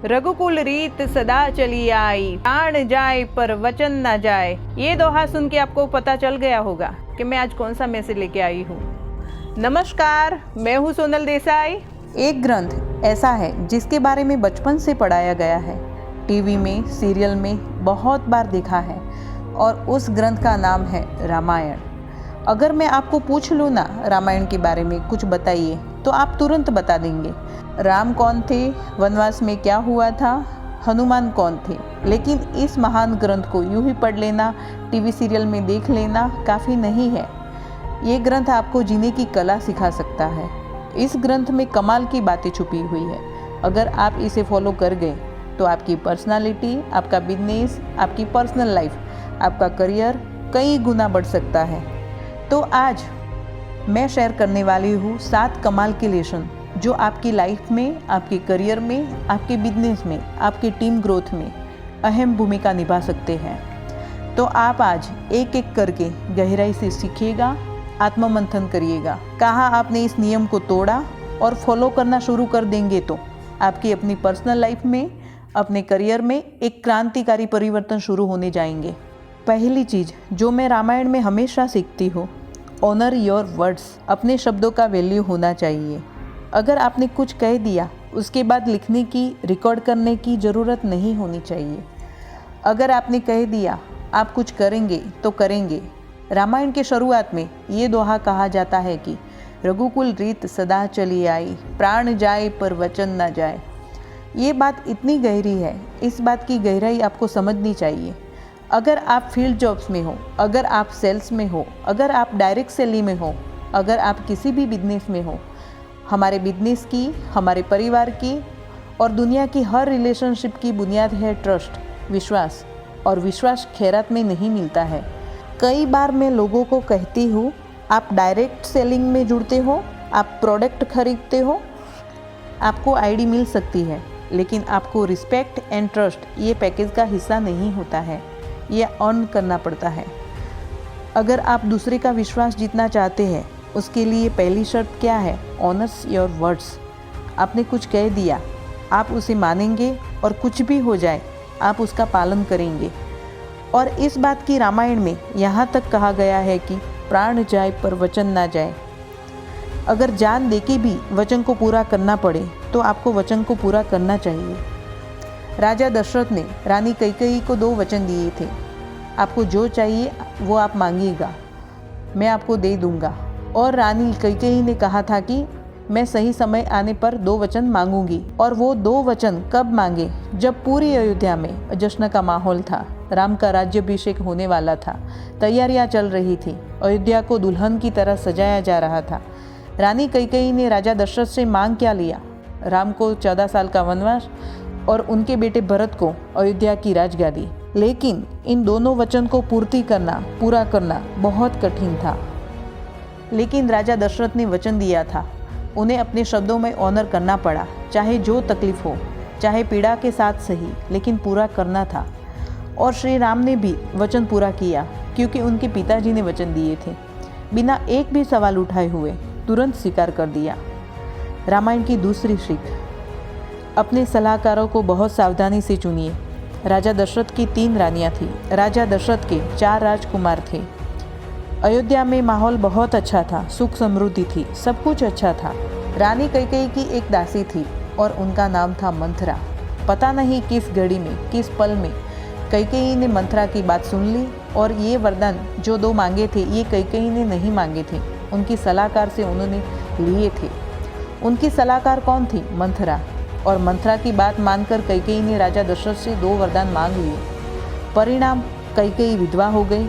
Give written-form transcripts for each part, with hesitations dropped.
रघुकुल रीत सदा चली आई, प्राण जाए पर वचन ना जाए। ये दोहा सुन के आपको पता चल गया होगा कि मैं आज कौन सा मैसेज लेके आई हूँ। नमस्कार, मैं हूँ सोनल देसाई। एक ग्रंथ ऐसा है जिसके बारे में बचपन से पढ़ाया गया है, टीवी में, सीरियल में बहुत बार देखा है, और उस ग्रंथ का नाम है रामायण। अगर मैं आपको पूछ लूँ ना रामायण के बारे में कुछ बताइए, तो आप तुरंत बता देंगे। राम कौन थे, वनवास में क्या हुआ था, हनुमान कौन थे। लेकिन इस महान ग्रंथ को यूं ही पढ़ लेना, टीवी सीरियल में देख लेना काफ़ी नहीं है। ये ग्रंथ आपको जीने की कला सिखा सकता है। इस ग्रंथ में कमाल की बातें छुपी हुई है। अगर आप इसे फॉलो कर गए तो आपकी पर्सनालिटी, आपका बिजनेस, आपकी पर्सनल लाइफ, आपका करियर कई गुना बढ़ सकता है। तो आज मैं शेयर करने वाली हूँ 7 कमाल के लेसन जो आपकी लाइफ में, आपके करियर में, आपके बिजनेस में, आपके टीम ग्रोथ में अहम भूमिका निभा सकते हैं। तो आप आज एक एक करके गहराई से सीखिएगा, आत्ममंथन करिएगा। कहाँ आपने इस नियम को तोड़ा और फॉलो करना शुरू कर देंगे तो आपकी अपनी पर्सनल लाइफ में, अपने करियर में एक क्रांतिकारी परिवर्तन शुरू होने जाएंगे। पहली चीज़ जो मैं रामायण में हमेशा सीखती हूँ, ऑनर योर वर्ड्स। अपने शब्दों का वैल्यू होना चाहिए। अगर आपने कुछ कह दिया, उसके बाद लिखने की, रिकॉर्ड करने की ज़रूरत नहीं होनी चाहिए। अगर आपने कह दिया आप कुछ करेंगे तो करेंगे। रामायण के शुरुआत में ये दोहा कहा जाता है कि रघुकुल रीत सदा चली आई, प्राण जाए पर वचन ना जाए। ये बात इतनी गहरी है, इस बात की गहराई आपको समझनी चाहिए। अगर आप फील्ड जॉब्स में हो, अगर आप सेल्स में हो, अगर आप डायरेक्ट सेलिंग में हो, अगर आप किसी भी बिजनेस में हो, हमारे बिजनेस की, हमारे परिवार की और दुनिया की हर रिलेशनशिप की बुनियाद है ट्रस्ट, विश्वास। और विश्वास खैरात में नहीं मिलता है। कई बार मैं लोगों को कहती हूँ, आप डायरेक्ट सेलिंग में जुड़ते हो, आप प्रोडक्ट खरीदते हो, आपको आईडी मिल सकती है, लेकिन आपको रिस्पेक्ट एंड ट्रस्ट ये पैकेज का हिस्सा नहीं होता है। ये अर्न करना पड़ता है। अगर आप दूसरे का विश्वास जीतना चाहते हैं, उसके लिए पहली शर्त क्या है? Honours your words. आपने कुछ कह दिया, आप उसे मानेंगे और कुछ भी हो जाए आप उसका पालन करेंगे। और इस बात की रामायण में यहाँ तक कहा गया है कि प्राण जाए पर वचन ना जाए। अगर जान देके भी वचन को पूरा करना पड़े तो आपको वचन को पूरा करना चाहिए। राजा दशरथ ने रानी कैकेयी को 2 वचन दिए थे, आपको जो चाहिए वो आप मांगिएगा, मैं आपको दे दूंगा। और रानी कैकेयी ने कहा था कि मैं सही समय आने पर 2 वचन मांगूंगी। और वो 2 वचन कब मांगे? जब पूरी अयोध्या में जश्न का माहौल था, राम का राज्याभिषेक होने वाला था, तैयारियां चल रही थी, अयोध्या को दुल्हन की तरह सजाया जा रहा था। रानी कैकेयी ने राजा दशरथ से मांग क्या लिया? राम को 14 साल का वनवास और उनके बेटे भरत को अयोध्या की राजगादी। लेकिन इन दोनों वचन को पूरा करना बहुत कठिन था। लेकिन राजा दशरथ ने वचन दिया था, उन्हें अपने शब्दों में ऑनर करना पड़ा, चाहे जो तकलीफ हो, चाहे पीड़ा के साथ सही, लेकिन पूरा करना था। और श्री राम ने भी वचन पूरा किया, क्योंकि उनके पिताजी ने वचन दिए थे। बिना एक भी सवाल उठाए हुए तुरंत स्वीकार कर दिया। रामायण की दूसरी सीख, अपने सलाहकारों को बहुत सावधानी से चुनिए। राजा दशरथ की 3 रानियां थीं। राजा दशरथ के 4 राजकुमार थे। अयोध्या में माहौल बहुत अच्छा था, सुख समृद्धि थी, सब कुछ अच्छा था। रानी कैकेयी की एक दासी थी और उनका नाम था मंथरा। पता नहीं किस घड़ी में, किस पल में कैकेयी ने मंथरा की बात सुन ली और ये वरदान जो 2 मांगे थे ये कैकेयी ने नहीं मांगे थे, उनकी सलाहकार से उन्होंने लिए थे। उनकी सलाहकार कौन थी? मंथरा। और मंथरा की बात मानकर कैकेयी ने राजा दशरथ से 2 वरदान मांग लिए। परिणाम, कैकेयी विधवा हो गई,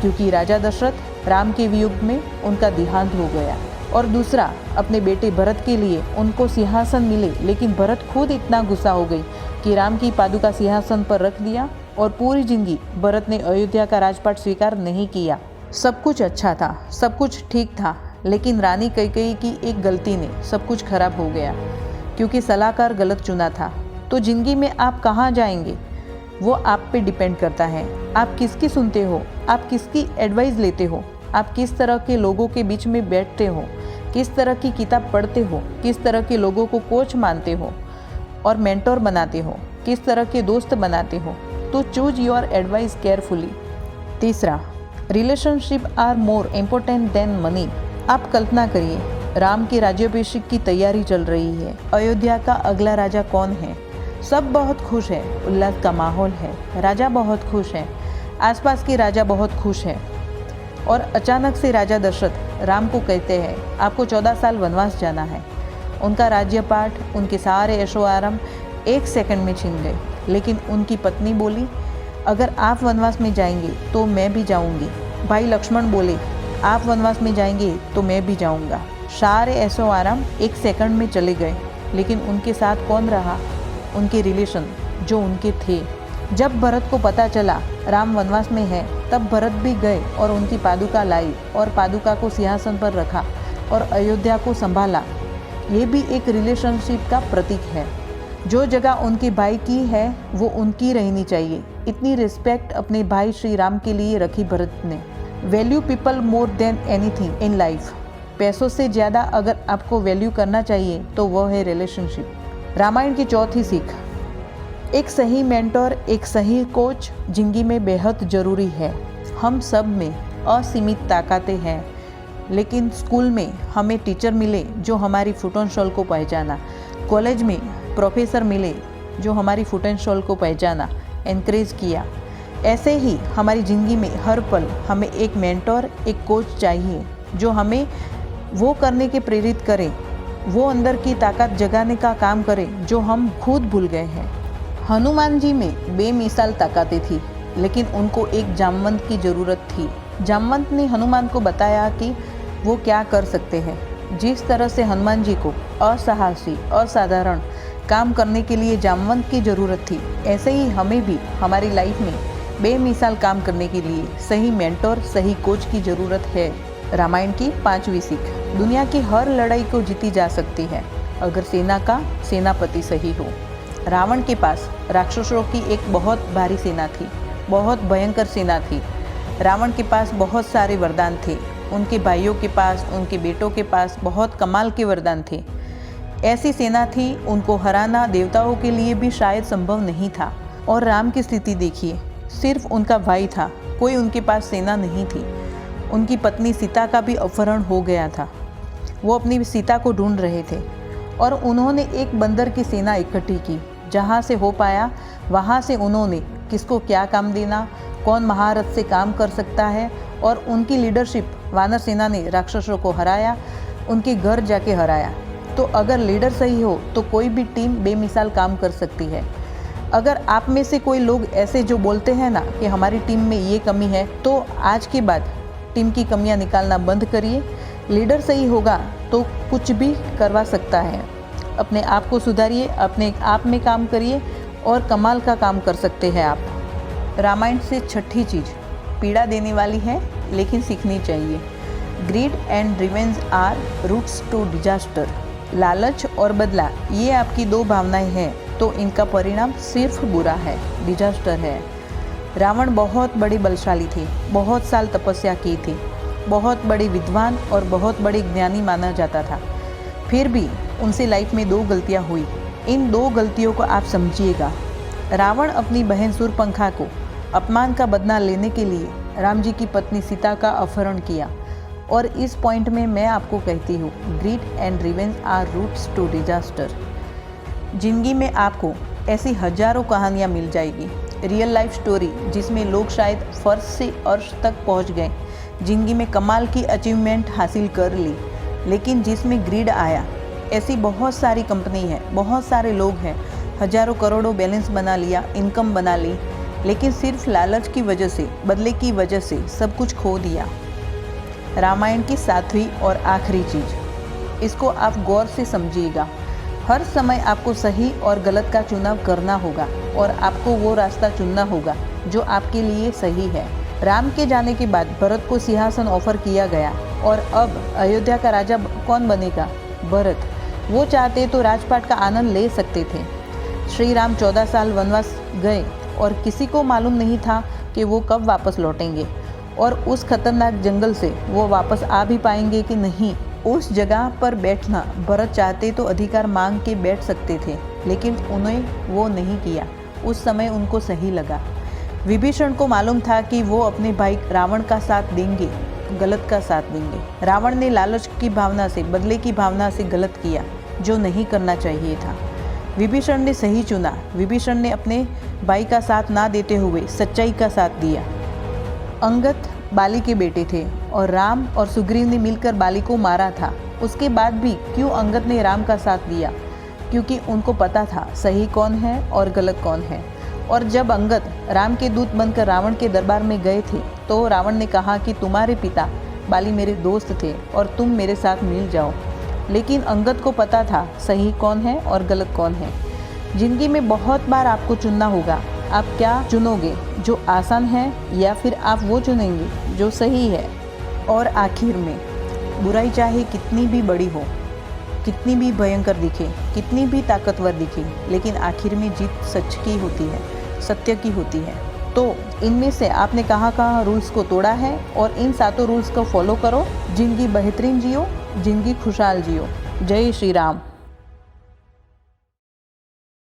क्योंकि राजा दशरथ राम के वियोग में उनका देहांत हो गया। और दूसरा, अपने बेटे भरत के लिए उनको सिंहासन मिले, लेकिन भरत खुद इतना गुस्सा हो गई कि राम की पादुका सिंहासन पर रख दिया और पूरी जिंदगी भरत ने अयोध्या का राजपाट स्वीकार नहीं किया। सब कुछ अच्छा था, सब कुछ ठीक था, लेकिन रानी कैकेयी की एक गलती ने सब कुछ खराब हो गया, क्योंकि सलाहकार गलत चुना था। तो जिंदगी में आप कहाँ जाएंगे वो आप पे डिपेंड करता है। आप किसकी सुनते हो, आप किसकी एडवाइस लेते हो, आप किस तरह के लोगों के बीच में बैठते हो, किस तरह की किताब पढ़ते हो, किस तरह के लोगों को कोच मानते हो, और मेंटोर बनाते हो, किस तरह के दोस्त बनाते हो, तो चूज योर एडवाइस केयरफुली। तीसरा, relationship are more important than money. आप कल्पना करिए, राम के राज्याभिषेक की तैयारी चल रही है। अयोध्या का अगला राजा कौन है? सब बहुत खुश है, उल्लास का माहौल है, राजा बहुत खुश है, आसपास के राजा बहुत खुश हैं। और अचानक से राजा दशरथ राम को कहते हैं, आपको 14 साल वनवास जाना है। उनका राज्यपाठ, उनके सारे ऐशो आराम 1 सेकंड में छीन गए। लेकिन उनकी पत्नी बोली, अगर आप वनवास में जाएंगे तो मैं भी जाऊंगी। भाई लक्ष्मण बोले, आप वनवास में जाएंगे तो मैं भी जाऊंगा। सारे ऐशो आराम 1 सेकंड में चले गए। लेकिन उनके साथ कौन रहा? उनके रिलेशन जो उनके थे। जब भरत को पता चला राम वनवास में है, तब भरत भी गए और उनकी पादुका लाई और पादुका को सिंहासन पर रखा और अयोध्या को संभाला। ये भी एक रिलेशनशिप का प्रतीक है। जो जगह उनके भाई की है वो उनकी रहनी चाहिए। इतनी रिस्पेक्ट अपने भाई श्री राम के लिए रखी भरत ने। Value people more than anything in life. पैसों से ज़्यादा अगर आपको वैल्यू करना चाहिए तो वह है रिलेशनशिप। रामायण की चौथी सीख, एक सही मेंटर, एक सही कोच जिंदगी में बेहद ज़रूरी है। हम सब में असीमित ताकतें हैं, लेकिन स्कूल में हमें टीचर मिले जो हमारी फुट एंड शॉल को पहचाना, कॉलेज में प्रोफेसर मिले जो हमारी फुट एंड शॉल को पहचाना, एनकरेज किया। ऐसे ही हमारी ज़िंदगी में हर पल हमें एक मेंटर, एक कोच चाहिए जो हमें वो करने के प्रेरित करे, वो अंदर की ताकत जगाने का काम करे जो हम खुद भूल गए हैं। हनुमान जी में बेमिसाल ताकतें थी, लेकिन उनको एक जामवंत की ज़रूरत थी। जामवंत ने हनुमान को बताया कि वो क्या कर सकते हैं। जिस तरह से हनुमान जी को असाहसी, असाधारण काम करने के लिए जामवंत की ज़रूरत थी, ऐसे ही हमें भी हमारी लाइफ में बेमिसाल काम करने के लिए सही मेंटर, सही कोच की ज़रूरत है। रामायण की 5वीं सीख, दुनिया की हर लड़ाई को जीती जा सकती है अगर सेना का सेनापति सही हो। रावण के पास राक्षसों की एक बहुत भारी सेना थी, बहुत भयंकर सेना थी। रावण के पास बहुत सारे वरदान थे, उनके भाइयों के पास, उनके बेटों के पास बहुत कमाल के वरदान थे। ऐसी सेना थी, उनको हराना देवताओं के लिए भी शायद संभव नहीं था। और राम की स्थिति देखिए, सिर्फ उनका भाई था, कोई उनके पास सेना नहीं थी। उनकी पत्नी सीता का भी अपहरण हो गया था। वो अपनी सीता को ढूंढ रहे थे और उन्होंने एक बंदर की सेना इकट्ठी की। जहाँ से हो पाया वहाँ से उन्होंने किसको क्या काम देना, कौन महारथ से काम कर सकता है, और उनकी लीडरशिप वानर सेना ने राक्षसों को हराया, उनके घर जाके हराया। तो अगर लीडर सही हो तो कोई भी टीम बेमिसाल काम कर सकती है। अगर आप में से कोई लोग ऐसे जो बोलते हैं ना कि हमारी टीम में ये कमी है, तो आज के बाद टीम की कमियां निकालना बंद करिए। लीडर सही होगा तो कुछ भी करवा सकता है। अपने आप को सुधारिए, अपने आप में काम करिए और कमाल का काम कर सकते हैं आप। रामायण से छठी चीज़ पीड़ा देने वाली है लेकिन सीखनी चाहिए। Greed and revenge are roots to disaster. लालच और बदला, ये आपकी दो भावनाएं हैं तो इनका परिणाम सिर्फ बुरा है, डिजास्टर है। रावण बहुत बड़ी बलशाली थी, बहुत साल तपस्या की थी, बहुत बड़ी विद्वान और बहुत बड़ी ज्ञानी माना जाता था। फिर भी उनसे लाइफ में 2 गलतियां हुई। इन 2 गलतियों को आप समझिएगा। रावण अपनी बहन शूर्पणखा को अपमान का बदला लेने के लिए राम जी की पत्नी सीता का अपहरण किया। और इस पॉइंट में मैं आपको कहती हूँ, greed and revenge are roots to disaster. जिंदगी में आपको ऐसी हजारों कहानियाँ मिल जाएगी, रियल लाइफ स्टोरी जिसमें लोग शायद फर्श से अर्श तक पहुँच गए, जिंदगी में कमाल की अचीवमेंट हासिल कर ली, लेकिन जिसमें ग्रीड आया। ऐसी बहुत सारी कंपनी है, बहुत सारे लोग हैं, हजारों करोड़ों बैलेंस बना लिया, इनकम बना ली, लेकिन सिर्फ लालच की वजह से, बदले की वजह से सब कुछ खो दिया। रामायण की 7वीं और आखिरी चीज़, इसको आप गौर से समझिएगा। हर समय आपको सही और गलत का चुनाव करना होगा और आपको वो रास्ता चुनना होगा जो आपके लिए सही है। राम के जाने के बाद भरत को सिंहासन ऑफर किया गया और अब अयोध्या का राजा कौन बनेगा? भरत। वो चाहते तो राजपाट का आनंद ले सकते थे। श्री राम 14 साल वनवास गए और किसी को मालूम नहीं था कि वो कब वापस लौटेंगे और उस खतरनाक जंगल से वो वापस आ भी पाएंगे कि नहीं। उस जगह पर बैठना भरत चाहते तो अधिकार मांग के बैठ सकते थे, लेकिन उन्हें वो नहीं किया। उस समय उनको सही लगा। विभीषण को मालूम था कि वो अपने भाई रावण का साथ देंगे, गलत का साथ देंगे। रावण ने लालच की भावना से, बदले की भावना से गलत किया, जो नहीं करना चाहिए था। विभीषण ने सही चुना। विभीषण ने अपने भाई का साथ ना देते हुए सच्चाई का साथ दिया। अंगद बाली के बेटे थे और राम और सुग्रीव ने मिलकर बाली को मारा था। उसके बाद भी क्यों अंगद ने राम का साथ दिया? क्योंकि उनको पता था सही कौन है और गलत कौन है। और जब अंगद राम के दूत बनकर रावण के दरबार में गए थे तो रावण ने कहा कि तुम्हारे पिता बाली मेरे दोस्त थे और तुम मेरे साथ मिल जाओ। लेकिन अंगद को पता था सही कौन है और गलत कौन है। जिंदगी में बहुत बार आपको चुनना होगा। आप क्या चुनोगे, जो आसान है या फिर आप वो चुनेंगे जो सही है? और आखिर में बुराई चाहे कितनी भी बड़ी हो, कितनी भी भयंकर दिखे, कितनी भी ताकतवर दिखे, लेकिन आखिर में जीत सच की होती है, सत्य की होती है। तो इनमें से आपने कहाँ रूल्स को तोड़ा है और इन 7 रूल्स को फॉलो करो। जिंदगी बेहतरीन जियो, जिंदगी खुशहाल जियो। जय श्री राम।